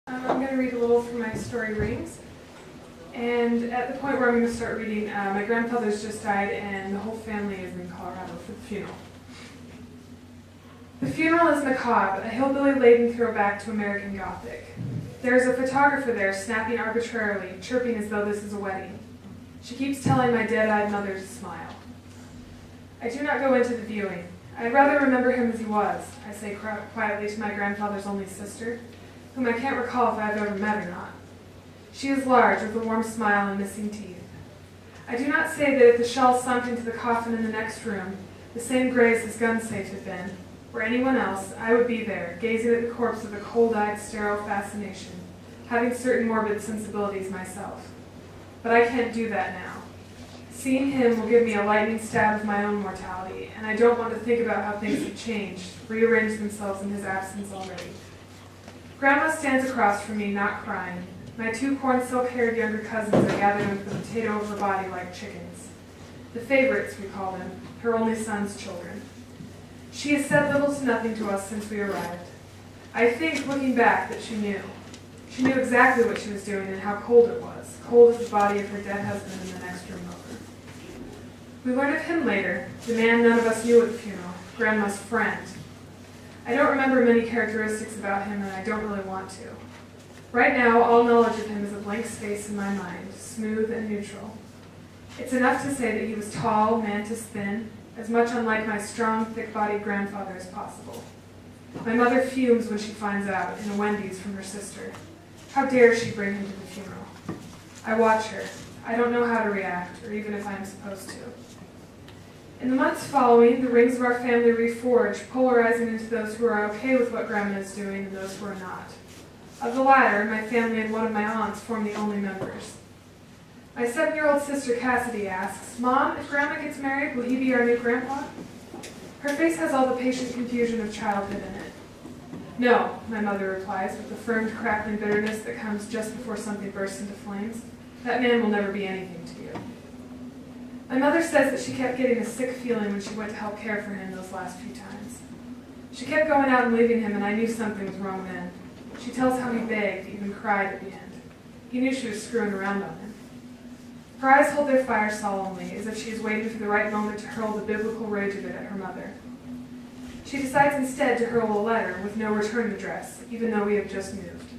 I'm going to read a little from my story, Rings. And at the point where I'm going to start reading, my grandfather's just died and the whole family is in Colorado for the funeral. The funeral is macabre, a hillbilly-laden throwback to American Gothic. There is a photographer there snapping arbitrarily, chirping as though this is a wedding. She keeps telling my dead-eyed mother to smile. I do not go into the viewing. I'd rather remember him as he was, I say quietly to my grandfather's only sister, whom I can't recall if I have ever met or not. She is large, with a warm smile and missing teeth. I do not say that if the shell sunk into the coffin in the next room, the same grey as his gun safe had been, or anyone else, I would be there, gazing at the corpse with a cold-eyed, sterile fascination, having certain morbid sensibilities myself. But I can't do that now. Seeing him will give me a lightning stab of my own mortality, and I don't want to think about how things have changed, rearranged themselves in his absence already. Grandma stands across from me, not crying. My two corn-silk-haired younger cousins are gathered with the potato of her body like chickens. The favorites, we call them, her only son's children. She has said little to nothing to us since we arrived. I think, looking back, that she knew. She knew exactly what she was doing and how cold it was, cold as the body of her dead husband in the next room over. We learned of him later, the man none of us knew at the funeral, Grandma's friend. I don't remember many characteristics about him, and I don't really want to. Right now, all knowledge of him is a blank space in my mind, smooth and neutral. It's enough to say that he was tall, mantis thin, as much unlike my strong, thick-bodied grandfather as possible. My mother fumes when she finds out, in a Wendy's from her sister. How dare she bring him to the funeral? I watch her. I don't know how to react, or even if I'm supposed to. In the months following, the rings of our family reforge, polarizing into those who are okay with what Grandma is doing and those who are not. Of the latter, my family and one of my aunts form the only members. My 7-year-old sister Cassidy asks, "Mom, if Grandma gets married, will he be our new grandpa?" Her face has all the patient confusion of childhood in it. "No," my mother replies, with the firm, crackling bitterness that comes just before something bursts into flames. "That man will never be anything to you." My mother says that she kept getting a sick feeling when she went to help care for him those last few times. She kept going out and leaving him, and I knew something was wrong then. She tells how he begged, even cried at the end. He knew she was screwing around on him. Her eyes hold their fire solemnly, as if she is waiting for the right moment to hurl the biblical rage of it at her mother. She decides instead to hurl a letter with no return address, even though we have just moved.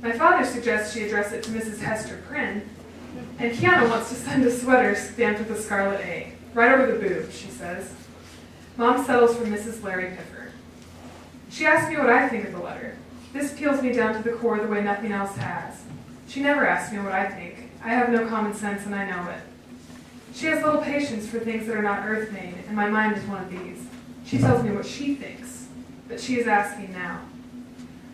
My father suggests she address it to Mrs. Hester Prynne, and Kiana wants to send a sweater stamped with a scarlet A, right over the boob, she says. Mom settles for Mrs. Larry Piffer. She asks me what I think of the letter. This peels me down to the core the way nothing else has. She never asks me what I think. I have no common sense, and I know it. She has little patience for things that are not earth-made, and my mind is one of these. She tells me what she thinks, but she is asking now.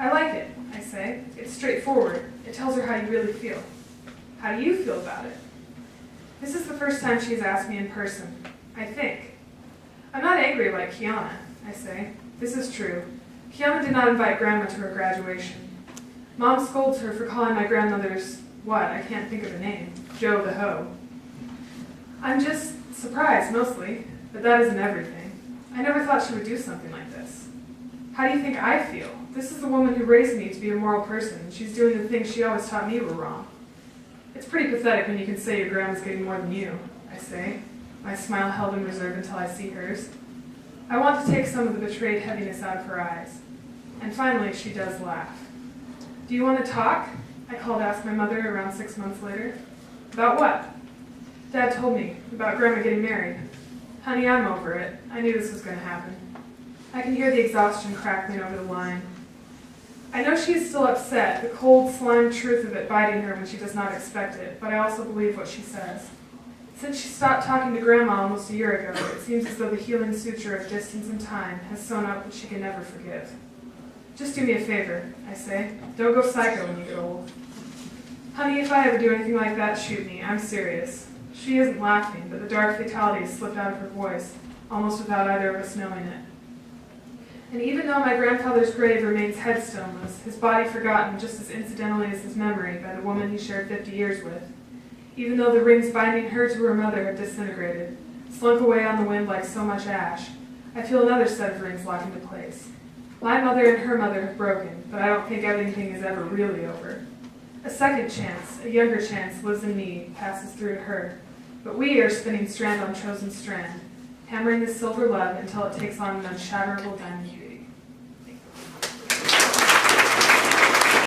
I like it, I say. It's straightforward. It tells her how you really feel. How do you feel about it? This is the first time she's asked me in person, I think. I'm not angry like Kiana, I say. This is true. Kiana did not invite Grandma to her graduation. Mom scolds her for calling my grandmother's, I can't think of the name, Joe the Hoe. I'm just surprised, mostly, but that isn't everything. I never thought she would do something like this. How do you think I feel? This is the woman who raised me to be a moral person, and she's doing the things she always taught me were wrong. It's pretty pathetic when you can say your grandma's getting more than you, I say, my smile held in reserve until I see hers. I want to take some of the betrayed heaviness out of her eyes. And finally, she does laugh. "Do you want to talk?" I called to ask my mother around 6 months later. "About what?" "Dad told me, about Grandma getting married." "Honey, I'm over it. I knew this was going to happen." I can hear the exhaustion crackling over the line. I know she is still upset, the cold, slime truth of it biting her when she does not expect it, but I also believe what she says. Since she stopped talking to Grandma almost a year ago, it seems as though the healing suture of distance and time has sewn up what she can never forgive. "Just do me a favor," I say. "Don't go psycho when you get old." "Honey, if I ever do anything like that, shoot me. I'm serious." She isn't laughing, but the dark fatality has slipped out of her voice, almost without either of us knowing it. And even though my grandfather's grave remains headstoneless, his body forgotten just as incidentally as his memory by the woman he shared 50 years with, even though the rings binding her to her mother have disintegrated, slunk away on the wind like so much ash, I feel another set of rings lock into place. My mother and her mother have broken, but I don't think anything is ever really over. A second chance, a younger chance, lives in me, passes through to her. But we are spinning strand on chosen strand, hammering this silver love until it takes on an unshatterable diamond.